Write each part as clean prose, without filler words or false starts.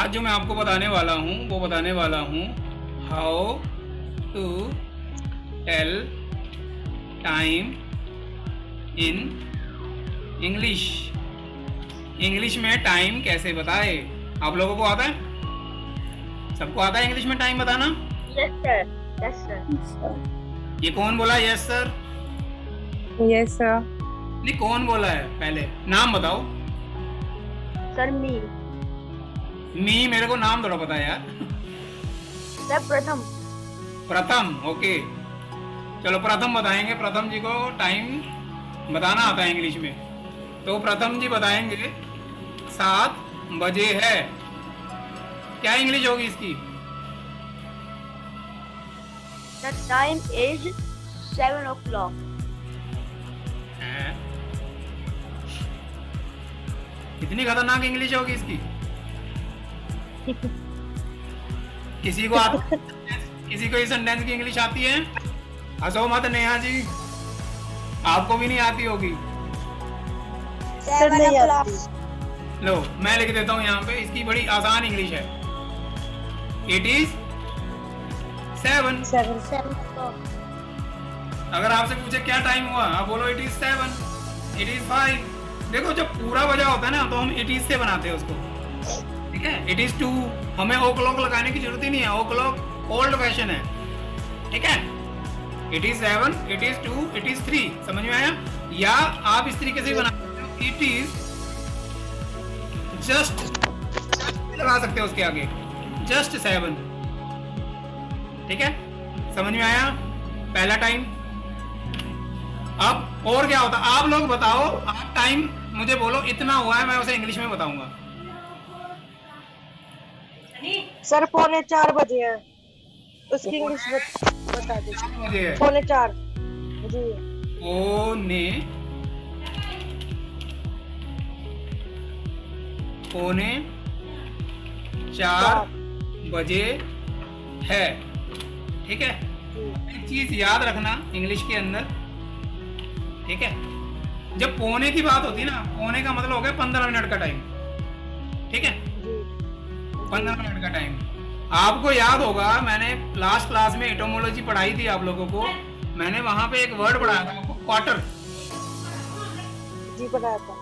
आज जो मैं आपको बताने वाला हूँ वो बताने वाला हूँ how to tell time in English. English में टाइम कैसे बताए। आप लोगों को आता है? सबको आता है इंग्लिश में टाइम बताना? Yes sir, yes sir. ये कौन बोला यस सर? Yes sir. नहीं, कौन बोला है? पहले नाम बताओ। सर मेरे को नाम थोड़ा पता है यार। सर प्रथम। प्रथम, ओके। चलो प्रथम बताएंगे। प्रथम जी को टाइम बताना आता है इंग्लिश में, तो प्रथम जी बताएंगे 7 बजे है। क्या इंग्लिश होगी इसकी? The time is 7 o'clock। कितनी खतरनाक इंग्लिश होगी इसकी। किसी को किसी को इस सेंटेंस की इंग्लिश आती है? हंसो मत नेहा जी, आपको भी नहीं आती होगी। सर नहीं आती। लो मैं लिख देता हूँ यहाँ पे, इसकी बड़ी आसान इंग्लिश है। It is 7। 7 अगर आपसे पूछे क्या टाइम हुआ, आप बोलो इट इज 7, इट इज 5। देखो जब पूरा बजा होता है ना तो हम इट इज से बनाते हैं उसको, ठीक है। इट इज 2, हमें ओ क्लॉक लगाने की जरूरत ही नहीं है। ओ क्लॉक ओल्ड फैशन है, ठीक है। It is 7, it is 2, it is 3। समझ में आया? या आप इस तरीके से बना सकते हो, इट इज जस्ट लगा सकते हो उसके आगे, जस्ट 7, ठीक है। समझ में आया पहला टाइम? अब और क्या होता? आप लोग बताओ, आप टाइम मुझे बोलो इतना हुआ है, मैं उसे इंग्लिश में बताऊंगा। सर 3:45 बजे है, उसकी इंग्लिश बता दीजिए। 3:45 जी। पौने 4 बजे है, ठीक है। एक चीज याद रखना इंग्लिश के अंदर, ठीक है। जब पौने की बात होती है ना, पौने का मतलब हो गया 15 मिनट का टाइम, ठीक है। 15 मिनट का टाइम। आपको याद होगा मैंने लास्ट क्लास में एटोमोलॉजी पढ़ाई थी आप लोगों को। मैंने वहां पे एक वर्ड पढ़ाया था आपको, क्वार्टर। जी पढ़ाया था।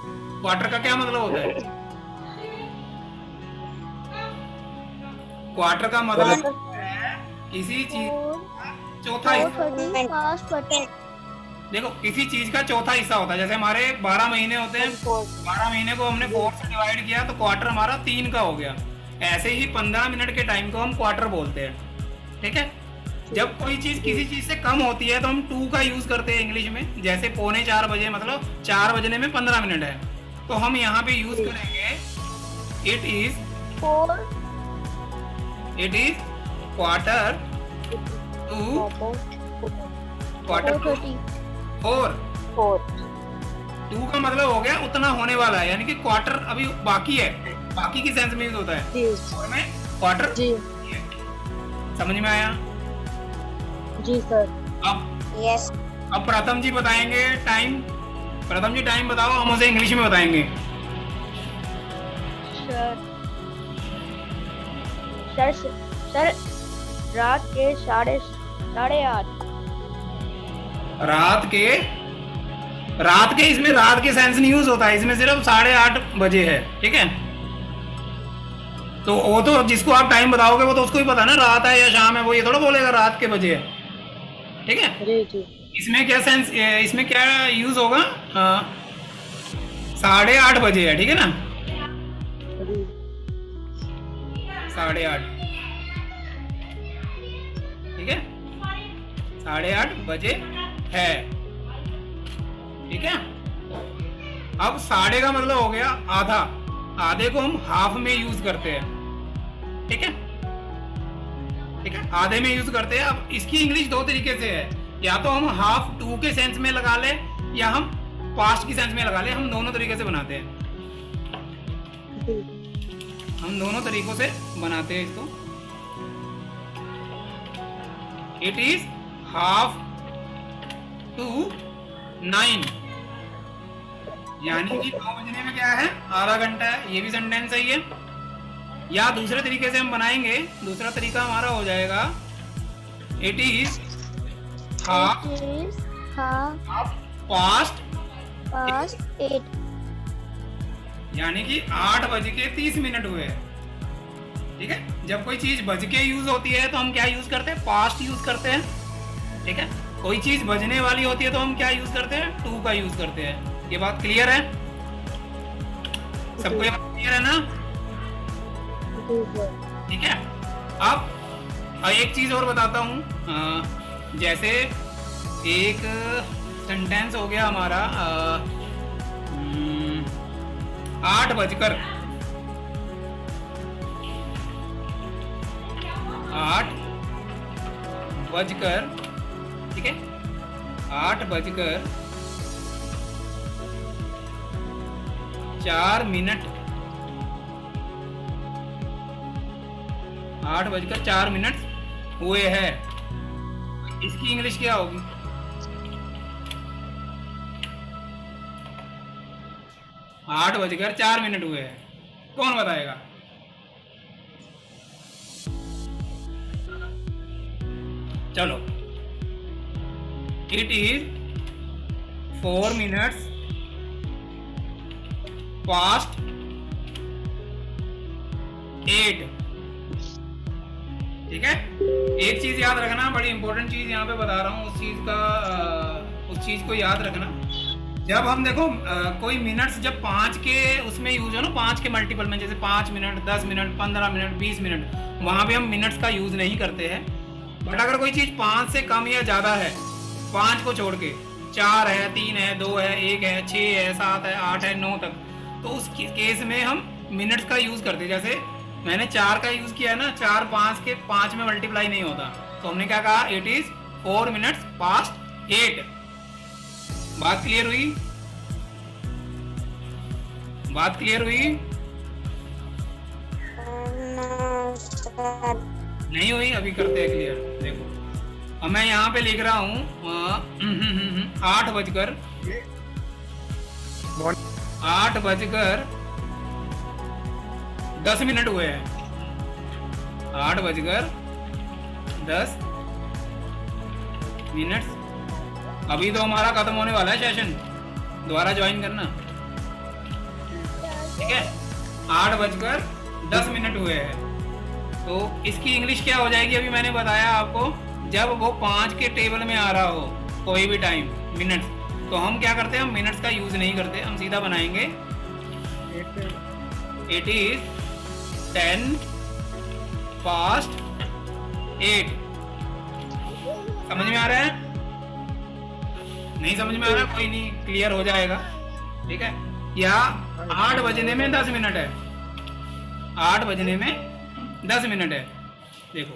क्वार्टर का क्या मतलब होता है? क्वार्टर का मतलब है किसी चीज का चौथा हिस्सा। देखो किसी चीज का चौथा हिस्सा होता है। जैसे हमारे 12 महीने होते हैं, 12 महीने को हमने 4 से डिवाइड किया तो क्वार्टर हमारा 3 का हो गया। ऐसे ही 15 मिनट के टाइम को हम क्वार्टर बोलते हैं, ठीक है। जब कोई चीज किसी चीज से कम होती है तो हम 2 का यूज करते हैं इंग्लिश में। जैसे 3:45 बजे मतलब 4 बजने में 15 मिनट है, तो हम यहाँ पे यूज करेंगे इट इज क्वार्टर टू 4। 2 का मतलब हो गया उतना होने वाला है, यानी कि क्वार्टर अभी बाकी है, बाकी की सेंस में यूज होता है। और में क्वार्टर जी। समझ में आया? जी सर। अब यस। अब प्रथम जी बताएंगे टाइम। प्रथम जी टाइम बताओ, हम उसे इंग्लिश में बताएंगे। सर रात के 8:30। रात के इसमें रात के सेंस नहीं यूज होता है, इसमें सिर्फ 8:30 बजे है, ठीक है। तो वो तो जिसको आप टाइम बताओगे वो तो उसको ही पता है ना रात है या शाम है, वो ये थोड़ा बोलेगा रात के बजे है, ठीक है। जी जी। इसमें क्या सेंस, इसमें क्या यूज होगा? 8:30 बजे है, ठीक है ना। 8:30, ठीक है। 8:30 बजे है, ठीक है। अब साढ़े का मतलब हो गया आधा। आधे को हम हाफ में यूज करते हैं, ठीक है, ठीक है। आधे में यूज करते हैं। अब इसकी इंग्लिश 2 तरीके से है, या तो हम हाफ 2 के सेंस में लगा ले या हम पास्ट की सेंस में लगा ले। हम दोनों तरीके से बनाते हैं, हम दोनों तरीकों से बनाते हैं इसको। इट इज 8:30, यानी कि 9 बजने में क्या है? आधा घंटा है। ये भी सेंटेंस सही है। या दूसरे तरीके से हम बनाएंगे, दूसरा तरीका हमारा हो जाएगा इट इज हाफ पास्ट 8. यानी कि 8:30 हुए हैं। ठीक है, जब कोई चीज बज के यूज होती है तो हम क्या यूज करते हैं, पास्ट यूज करते हैं। ठीक है, कोई चीज बजने वाली होती है तो हम क्या यूज करते हैं, टू का यूज करते हैं। ये बात क्लियर है सबको, ये बात क्लियर है ना? ठीक है, अब एक चीज और बताता हूँ। जैसे एक सेंटेंस हो गया हमारा 8:00 ठीक है, 8:04 8:04 हुए हैं। इसकी इंग्लिश क्या होगी? 8:04 हुए हैं, कौन बताएगा? चलो, इट इज 4 minutes past 8। ठीक है, एक चीज याद रखना, बड़ी इंपॉर्टेंट चीज यहाँ पे बता रहा हूँ, उस चीज को याद रखना। जब हम देखो कोई मिनट्स जब 5 के उसमें यूज हो ना, 5 के मल्टीपल में, जैसे 5 मिनट, 10 मिनट, 15 मिनट, 20 मिनट, वहां पे हम मिनट्स का यूज नहीं करते हैं। बट अगर कोई चीज 5 से कम या ज्यादा है, 5 को छोड़ के 4 है, 3 है, 2 है, 1 है, 6 है, 7 है, 8 है, 9 तक, तो उस केस में हम मिनट्स का यूज करते हैं। जैसे मैंने 4 का यूज किया है ना, 4 5 के 5 में मल्टीप्लाई नहीं होता, तो हमने क्या कहा, इट इज 4 minutes past 8। बात क्लियर हुई? बात क्लियर हुई? नहीं हुई? अभी करते हैं क्लियर। देखो, अब मैं यहाँ पे लिख रहा हूँ 8:10 हुए हैं। 8:10 अभी तो हमारा खत्म होने वाला है सेशन, दोबारा ज्वाइन करना। ठीक है, 8:10 हुए हैं, तो इसकी इंग्लिश क्या हो जाएगी? अभी मैंने बताया आपको, जब वो 5 के टेबल में आ रहा हो कोई भी टाइम मिनट्स, तो हम क्या करते हैं, हम मिनट्स का यूज नहीं करते, हम सीधा बनाएंगे इट इज 10 past 8। समझ में आ रहा है? नहीं समझ में आ रहा? कोई नहीं, क्लियर हो जाएगा। ठीक है, या 8 बजने में 10 मिनट है, 8 बजने में 10 मिनट है। देखो,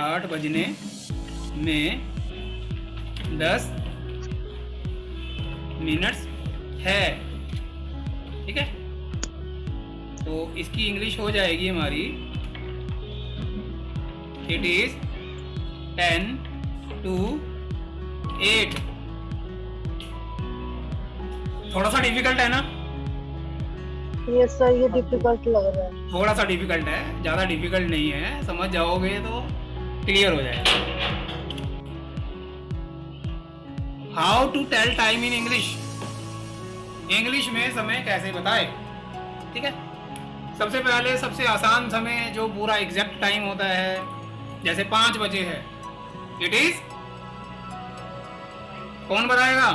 8 बजने में 10 मिनट्स है। ठीक है, तो इसकी इंग्लिश हो जाएगी हमारी, इट इज 10 to 8। थोड़ा सा डिफिकल्ट है ना? यस सर, ये डिफिकल्ट लग रहा है। थोड़ा सा डिफिकल्ट है, ज्यादा डिफिकल्ट नहीं है, समझ जाओगे तो क्लियर हो जाएगा। How to tell time in English, English में समय कैसे बताए? ठीक है, सबसे पहले सबसे आसान समय जो पूरा एग्जैक्ट टाइम होता है, जैसे 5 बजे है, इट इज, कौन बताएगा?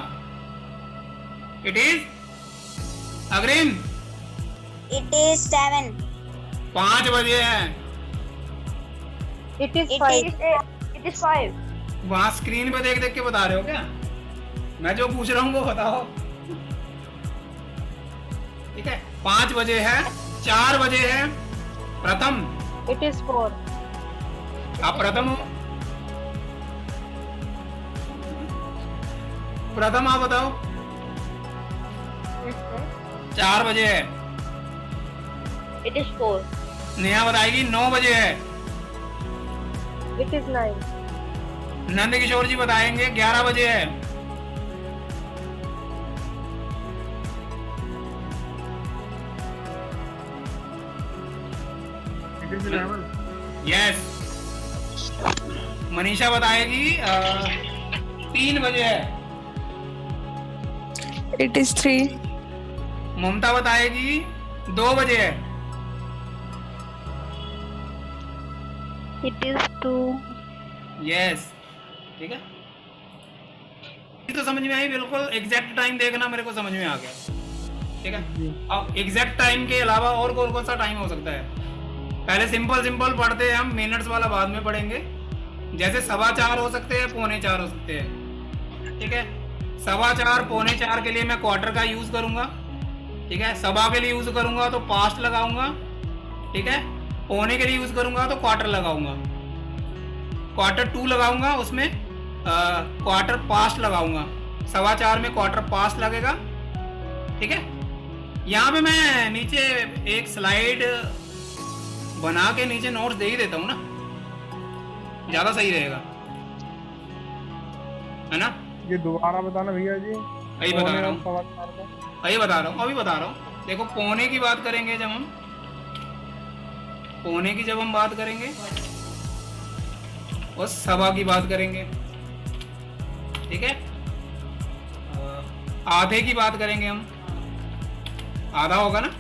इट इज अग्रिम, It is 7. 5 बजे है, इट इज 5। वहां स्क्रीन पे देख देख के बता रहे हो क्या? मैं जो पूछ रहा हूँ वो बताओ। ठीक है, 5 बजे है, 4 बजे है, प्रथम, इट इज 4। आप प्रथम हो, प्रथम आप बताओ। 4 बजे है, इट इज 4। नेहा बताएगी 9 बजे है, इट इज 9। नंद किशोर जी बताएंगे 11 बजे है, यस। मनीषा बताएगी 3 बजे है। It is 3. ममता बताएगी 2 बजे है। It is 2. यस, ठीक है। ये तो समझ में आई, बिल्कुल एग्जैक्ट टाइम देखना मेरे को समझ में आ गया, ठीक है। अब एग्जैक्ट टाइम के अलावा और कौन सा टाइम हो सकता है? पहले सिंपल पढ़ते हैं हम, मिनट्स वाला बाद में पढ़ेंगे। जैसे 4:15 हो सकते हैं, 3:45 हो सकते हैं, ठीक है। 4:15 3:45 के लिए मैं क्वार्टर का यूज करूंगा, ठीक है। सवा के लिए यूज करूंगा तो पास्ट लगाऊंगा, ठीक है। पौने के लिए यूज करूंगा तो क्वार्टर लगाऊंगा, क्वार्टर 2 लगाऊंगा, उसमें क्वार्टर पास्ट लगाऊंगा। 4:15 में क्वार्टर पास्ट लगेगा, ठीक है। यहाँ पे मैं नीचे एक स्लाइड बना के नीचे नोट्स दे ही देता हूँ ना, ज्यादा सही रहेगा, है ना। ये दोबारा बताना भैया जी। अभी बता रहा हूँ, अभी बता रहा हूँ। देखो, पौने की बात करेंगे जब हम, पौने की जब हम बात करेंगे और सवा की बात करेंगे, ठीक है। आधे की बात करेंगे हम, आधा होगा ना,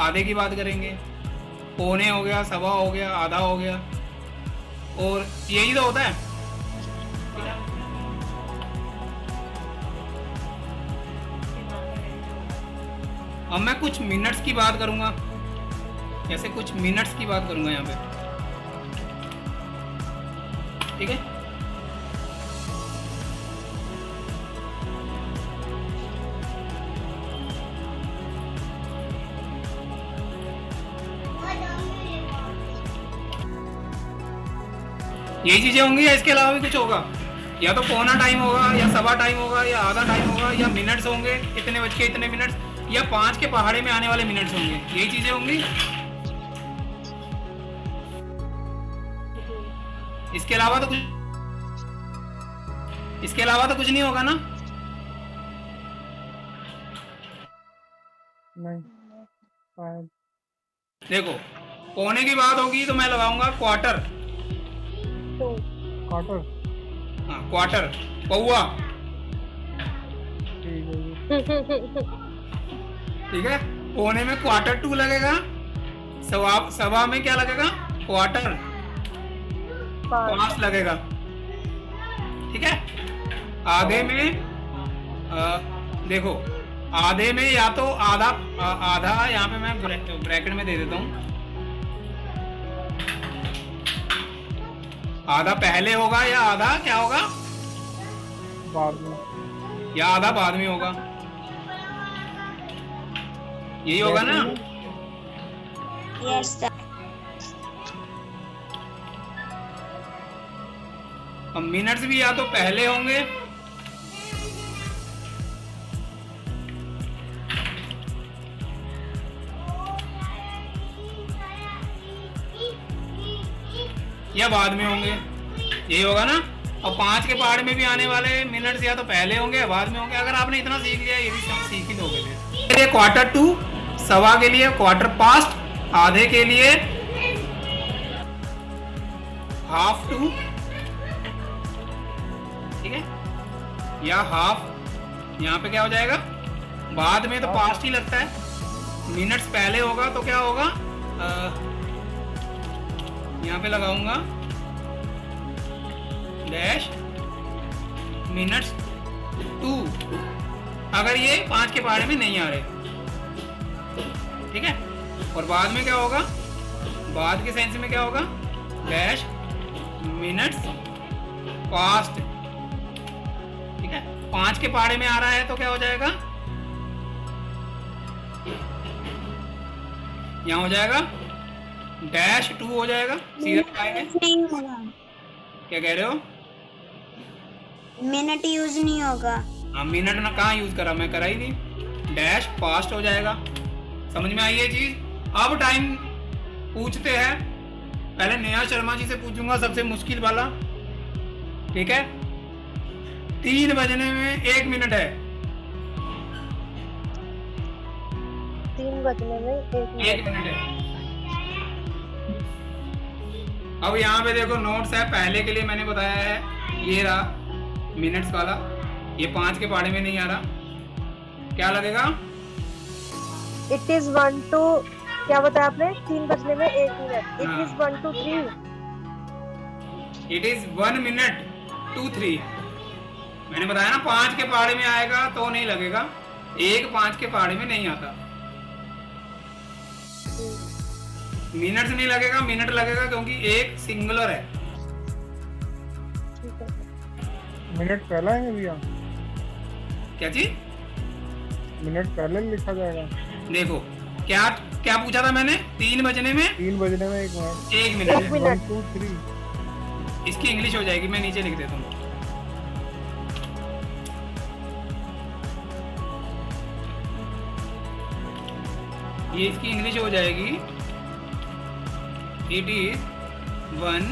आधे की बात करेंगे। पौने हो गया, सवा हो गया, आधा हो गया, और यही तो होता है। अब मैं कुछ मिनट्स की बात करूंगा, जैसे कुछ मिनट्स की बात करूंगा यहाँ पे, ठीक है। यही चीजें होंगी या इसके अलावा भी कुछ होगा? या तो पौना टाइम होगा, या सवा टाइम होगा, या आधा टाइम होगा, या मिनट्स होंगे, इतने बज के इतने मिनट्स, या 5 के पहाड़े में आने वाले मिनट्स होंगे। यही चीजें होंगी। इसके अलावा तो कुछ, इसके अलावा तो कुछ नहीं होगा ना? नहीं। देखो, पौने की बात होगी तो मैं लगाऊंगा क्वार्टर। क्वार्टर, हाँ, क्वार्टर, पौवा, ठीक है। पौने में क्वार्टर 2 लगेगा, सवा में क्या लगेगा? क्वार्टर 5 लगेगा, ठीक है। आधे में देखो, आधे में या तो आधा, यहाँ पे मैं ब्रैकेट में दे देता हूँ। आधा पहले होगा या आधा क्या होगा? बाद में, या आधा बाद में होगा, यही होगा ना? Yes, sir. अब मिनट्स भी या तो पहले होंगे या बाद में होंगे, यही होगा ना। और 5 के पहाड़ में भी आने वाले मिनट्स या तो पहले होंगे या बाद में होंगे। अगर आपने इतना सीख लिया, ये भी सब सीख ही दोगे फिर। क्वार्टर 2, सवा के लिए क्वार्टर पास्ट, आधे के लिए हाफ 2, ठीक है, या हाफ। यहाँ पे क्या हो जाएगा? बाद में तो पास्ट ही लगता है। मिनट्स पहले होगा तो क्या होगा? यहाँ पे लगाऊंगा डैश मिनट्स 2, अगर ये 5 के पहाड़े में नहीं आ रहे, ठीक है। और बाद में क्या होगा? बाद के सेंस में क्या होगा? डैश मिनट्स पास्ट, ठीक है। 5 के पहाड़े में आ रहा है तो क्या हो जाएगा? यहाँ हो जाएगा डैश 2 हो जाएगा, सीधा आएंगे। नहीं होगा, क्या कह रहे हो? मिनट यूज नहीं होगा। हाँ, मिनट ना कहाँ यूज करा, मैं करा ही नहीं। डैश पास्ट हो जाएगा। समझ में आई ये चीज? अब टाइम पूछते हैं, पहले नेहा शर्मा जी से पूछूंगा सबसे मुश्किल वाला, ठीक है। 3 बजने में 1 मिनट है। 3 बजने में 1 1 मिनट है। अब यहाँ पे देखो नोट्स है, पहले के लिए मैंने बताया है, ये रहा मिनट्स वाला, ये 5 के पहाड़े में नहीं आ रहा, क्या लगेगा? It is 1 to क्या बताया आपने? 3 बजने में 1 minute. It is 1 to 3. It is 1 minute to 3. मैंने बताया ना 5 के पहाड़े में आएगा तो नहीं लगेगा, 5 के पहाड़े में नहीं आता. मिनट्स नहीं लगेगा, मिनट लगेगा क्योंकि 1 सिंगुलर है. मिनट पहला है भैया? क्या चीज? मिनट पहले लिखा जाएगा? देखो क्या क्या पूछा था मैंने? 3 बजने में 3 बजने में 1 मिनट. 1 मिनट. 1 2 3. इसकी इंग्लिश हो जाएगी, मैं नीचे लिख देता हूँ. ये इसकी इंग्लिश हो जाएगी, इट इज 1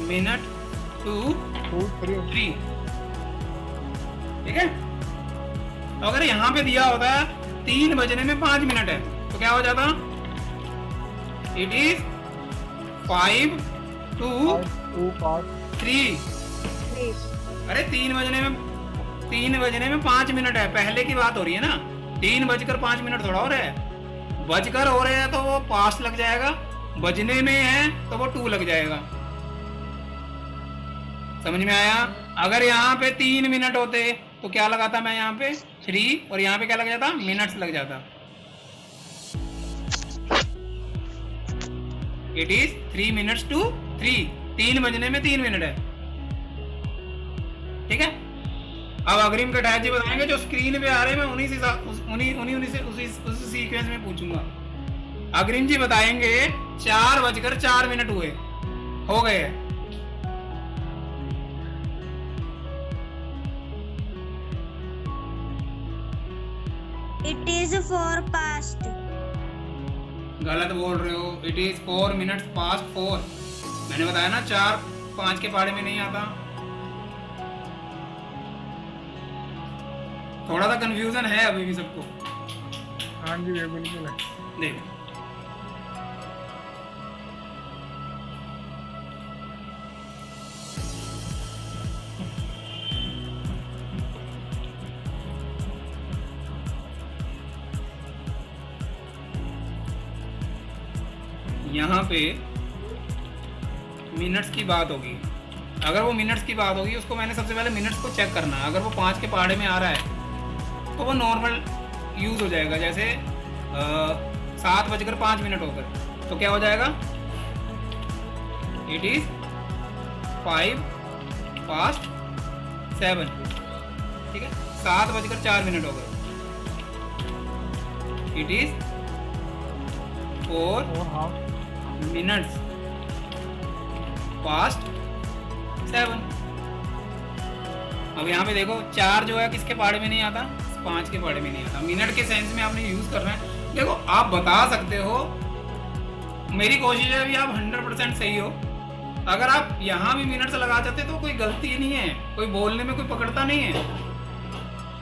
मिनट टू 3. ठीक है. तो अगर यहाँ पे दिया होता 3 बजने में 5 मिनट है तो क्या हो जाता? It is 5 to 3. अरे 3 बजने में 5 मिनट है, पहले की बात हो रही है ना. 3:05 थोड़ा हो रहा है, बजकर हो रहे हैं तो वो पास्ट लग जाएगा, बजने में है तो वो 2 लग जाएगा. समझ में आया? अगर यहाँ पे 3 मिनट होते तो क्या लगाता मैं यहाँ पे? 3, और यहाँ पे क्या लग जाता? मिनट्स लग जाता. It is 3 minutes to 3. 3 बजने में 3 मिनट है. ठीक है. अब अग्रिम कटायत जी बताएंगे, जो स्क्रीन पे आ रहे हैं मैं उन्हीं से उसी सीक्वेंस में पूछूंगा. अग्रिम जी बताएंगे 4:04 हुए, हो गए. It is 4 past. गलत बोल रहे हो. It is 4 minutes past 4. मैंने बताया ना 4-5 के पहाड़े में नहीं आता. थोड़ा सा कंफ्यूजन है अभी भी सबको. हाँ जी ये बिल्कुल है. देखो यहाँ पे मिनट्स की बात होगी. अगर वो मिनट्स की बात होगी, उसको मैंने सबसे पहले मिनट्स को चेक करना है. अगर वो 5 के पहाड़े में आ रहा है तो वो नॉर्मल यूज हो जाएगा. जैसे 7:05 होकर तो क्या हो जाएगा? It is 5 past 7. ठीक है. 7:04 होकर इट इज 4 minutes past 7. अब यहाँ पे देखो 4 जो है किसके पहाड़े में नहीं आता? 5 के पहाड़े में नहीं आता. मिनट के सेंस में आपने यूज करना है. देखो आप बता सकते हो, मेरी कोशिश है अभी आप 100% सही हो. अगर आप यहाँ भी मिनट्स लगा चाहते तो कोई गलती नहीं है, कोई बोलने में कोई पकड़ता नहीं है.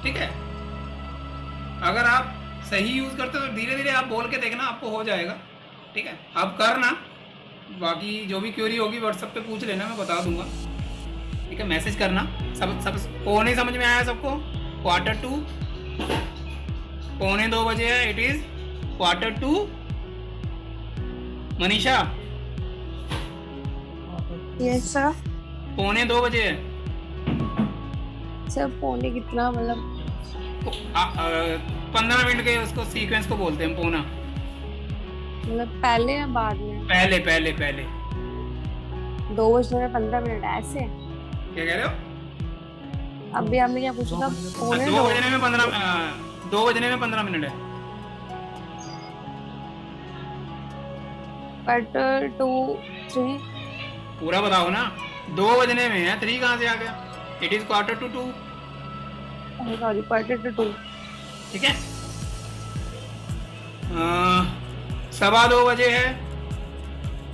ठीक है. अगर आप सही यूज करते हो तो धीरे धीरे आप बोल के देखना, आपको हो जाएगा. ठीक है. आप करना, बाकी जो भी क्वेरी होगी व्हाट्सएप पे पूछ लेना, मैं बता दूंगा. ठीक है. मैसेज करना. सब पौने समझ में आया सबको? 1:45, 1:45 बजे है. It is 1:45. Manisha yes sir. 1:45 बजे है सर. पौने कितना मतलब? 15 मिनट के उसको सीक्वेंस को बोलते हैं पौना. मतलब पहले या बाद में? पहले 2:15 ऐसे. क्या कह रहे हो? अभी आपने क्या पूछा था? 2 बजने में 15 मिनट है. बट 2 3 पूरा बताओ ना. 2 बजने में है, 3 कहाँ से आ गया? It is 1:45. सॉरी 1:45. ठीक है. 2:15 बजे है.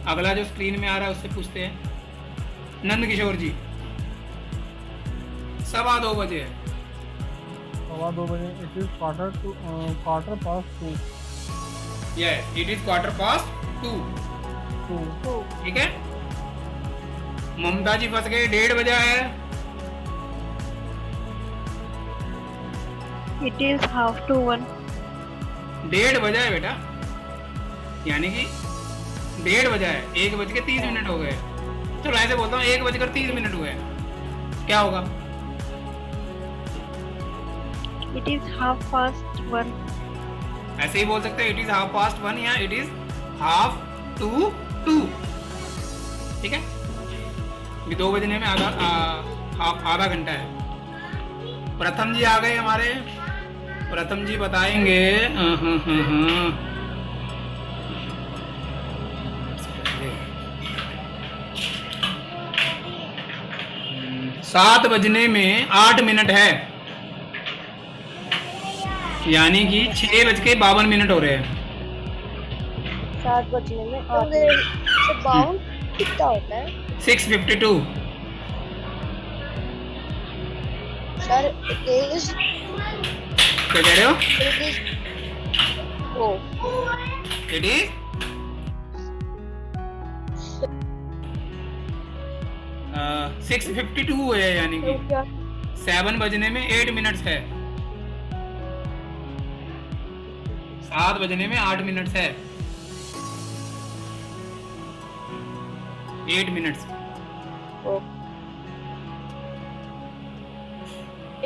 अगला जो स्क्रीन में आ रहा है उससे पूछते हैं. नंद किशोर जी 2:15 बजे है. 2:15 बजे. It is 1/4 past 2. Yes, it is 1/4 past 2. 2. ठीक है, ममता जी फंस गए, 1:30 बजा है। It is half to 1. 1:30 बजा है बेटा, यानी कि 1:30 बजा है, 1:30 हो गए। चलो ऐसे बोलता हूँ 1:30 हुए, क्या होगा? It is half past 1. ऐसे ही बोल सकते हैं, इट इज 1:30 या इट इज 1:30 ठीक है, ये 2 बजने में आधा घंटा है। प्रथम जी आ गए हमारे, प्रथम जी बताएंगे। 7 बजने में 8 मिनट है, यानी कि 6:52 हो रहे हैं। 7 बजने में 8 मिनट। बाउंड कितना होता है 6:52। सर? It is क्या कह रहे हो? oh इट इज 6:52 है, यानी कि 7 बजने में 8 मिनट्स है, 7 बजने में 8 मिनट्स है, 8 minutes.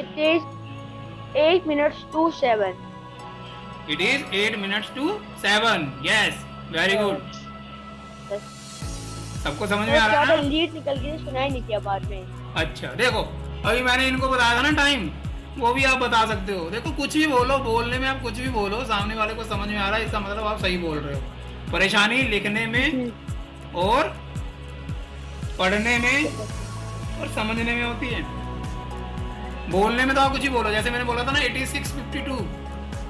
It is 8 minutes to 7. It is 8 minutes to 7। Yes, very good. सबको समझ में आ रहा है ना? लीड निकल गई, सुनाई नहीं किया बाद में। अच्छा देखो, अभी मैंने इनको बताया था ना टाइम, वो भी आप बता सकते हो। देखो कुछ भी बोलो, बोलने में आप कुछ भी बोलो, सामने वाले को समझ में आ रहा है, इसका मतलब आप सही बोल रहे हो। परेशानी लिखने में और पढ़ने में और समझने में होती है, बोलने में तो आप कुछ ही बोलो। जैसे मैंने बोला था ना it is 6:52,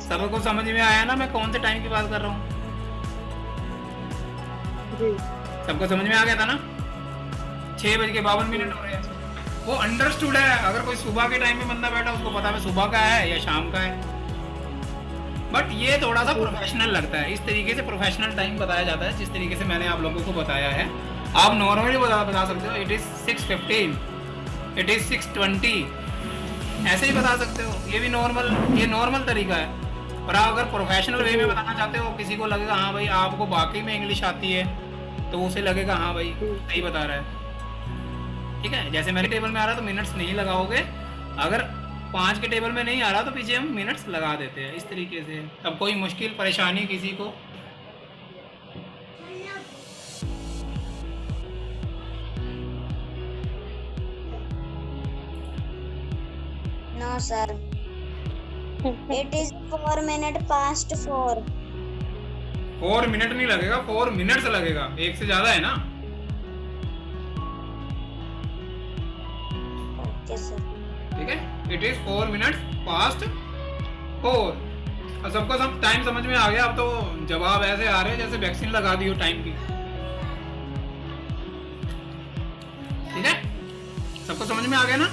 सबको समझ में आया ना मैं कौन से टाइम की बात कर रहा हूँ? सबको समझ में आ गया था ना? 6:52 हो रहे हैं, वो अंडरस्टूड है। अगर कोई सुबह के टाइम में बंदा बैठा, उसको पता है सुबह का है या शाम का है। बट ये थोड़ा सा प्रोफेशनल लगता है, इस तरीके से प्रोफेशनल टाइम बताया जाता है, जिस तरीके से मैंने आप लोगों को बताया है। आप नॉर्मली बता सकते हो, इट इज 6:15, इट इज 6:20, ऐसे ही बता सकते हो। ये भी नॉर्मल तरीका है। पर आप अगर प्रोफेशनल वे में बताना चाहते हो, किसी को लगेगा हाँ भाई आपको वाकई में इंग्लिश आती है, तो उसे लगेगा हाँ भाई सही बता रहा है। ठीक है, जैसे मेरे टेबल में आ रहा है तो मिनट्स नहीं लगाओगे, अगर 5 के टेबल में नहीं आ रहा तो पीछे हम मिनट्स लगा देते हैं, इस तरीके से। अब कोई मुश्किल परेशानी किसी को? No, sir. It is 4 minutes past 4. 4 minute नहीं लगेगा, 4 मिनट्स लगेगा, एक से ज्यादा है ना। Okay, sir. ठीक है, इट इज 4 मिनट्स पास्ट 4। और सबको सब टाइम समझ में आ गया। अब तो जवाब ऐसे आ रहे हैं जैसे वैक्सीन लगा दी हो टाइम की। ठीक है, सबको समझ में आ गया ना?